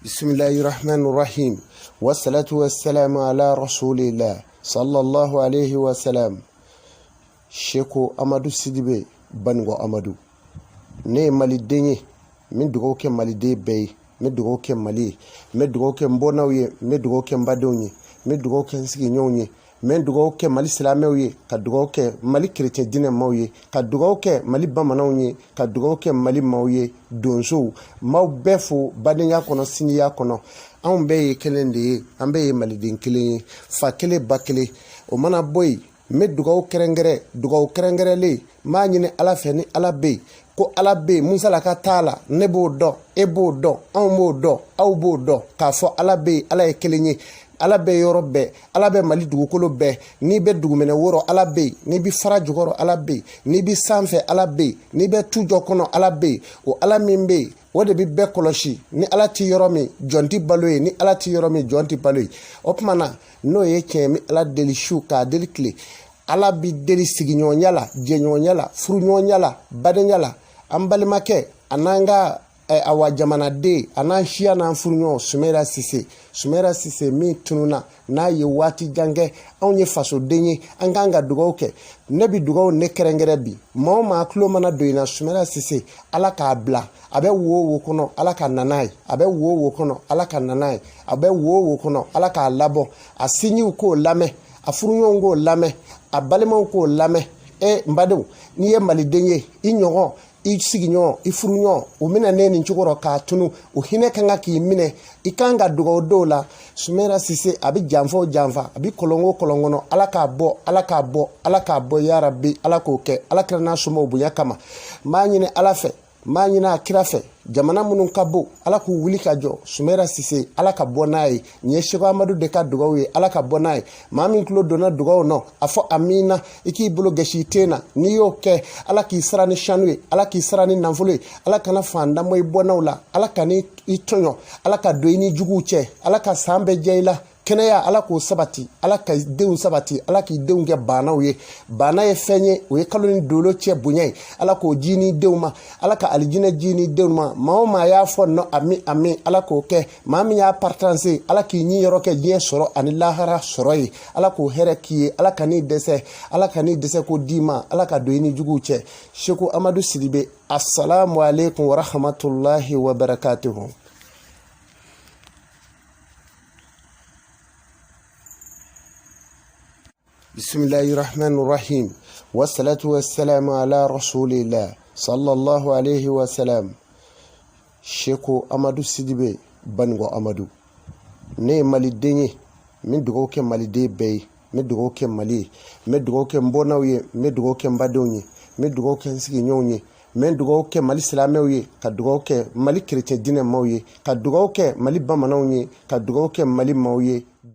Bismillahirrahmanirrahim. Wassalatu wassalamu ala rasulillah sallallahu alayhi wa sallam. Sheko Amadou Sidibe Bango Amadou. Ne Mali denye min dugo ke Mali de bay me dugo ke Mali me dugo ke mbonawye me dugo ke mbadonye me dugo ke sigi nyonye men dugo ke Mali Islamewye ka dugo ke Mali chrétien dine mawye ka dugo ke Mali bamanawye ka dugo ke Mali mawye donso maw befo badenya kono siniya kono an be kelen de an be Mali den kelen fa kele bakele o mana boy me dugo kerengere le ma nyine ala fe ni ala be ko ala be musa la ka taala ne bo do e bo do an mo do aw bo do ka fo ala be ala e kelenye ala be yoro be ala be Mali dugukolo be ni be dugumene woro ala be ni bi fara jugoro ala be ni bi sanfe ala be ni be tujo kono ala be o ala min be o de bi be koloshi ni ala ti yoro mi jonti baloye ni ala ti yoro mi jonti baloye opmana no ye kemi ala deli shuka deli kle ala bi deli sigi nyonyala je nyonyala furu nyonyala bade nyala ambalimake ananga awa jamana de anashia na furnyo Sumera Sise mi tununa na ye wati jange onye faso denye anganga dugoke nebi dugo ne kerengere bi ma klo mana doina Sumera Sise ala ka bla abe wo kono ala ka nanai abe wo kono ala ka nanai abe wo kono ala ka labo asinyi ko lame afurnyo ngo lame abalema ko lame mbado ni ye Mali denye inyogo isiginyo ifurunyo umina neni nchukoro ka tunu uhine kanga ki mine ikanga dugo dola Sumera Sise abi jamfa abi kolongo alaka bo ya rabbi alako ke alakra na sumo bunya kama manyine alafe manyina kirafe jamana munun kabo alaku wuli kajo Sumera Sise alaka bonai nyeshiko Amadou de ka dugo we alaka bonai mami klo dona dugo no afo amina iki bulo geshi tena niyo ke alaki sarani shanwe alaki sarani nanfule alaka na fanda moy bonawla alaka ni itonyo alaka doini juguche alaka sambe jeila kenaya alako sabati alaka deun sabati alaki deun ge bana ye fenye we kaloni dolo che bunyai alako jini deuma alaka aljina jini deuma maoma ya fo no ami alako ke mami ya partanse alaki nyi yoroke je soro anilahara soroi alako hereki alaka ni dese ko dima alaka doini juguche Sheko Amadou Sidibe. Assalamu alaikum wa rahmatullahi wa barakatuh. Bismillahirrahmanirrahim. Wassalatu wassalamu ala rasulillah sallallahu alayhi wa sallam. Sheko Amadou Sidibe Bango Amadou. Ne Mali denye min dugo ke Mali de bay me dugo ke Mali me dugo ke mbonawye me dugo ke mbadonye me dugo ke sigi nyonye men dugo ke Mali Islamewye ka dugo ke Mali chrétien dine mawye ka dugo ke Mali bamanawye ka dugo ke Mali mawye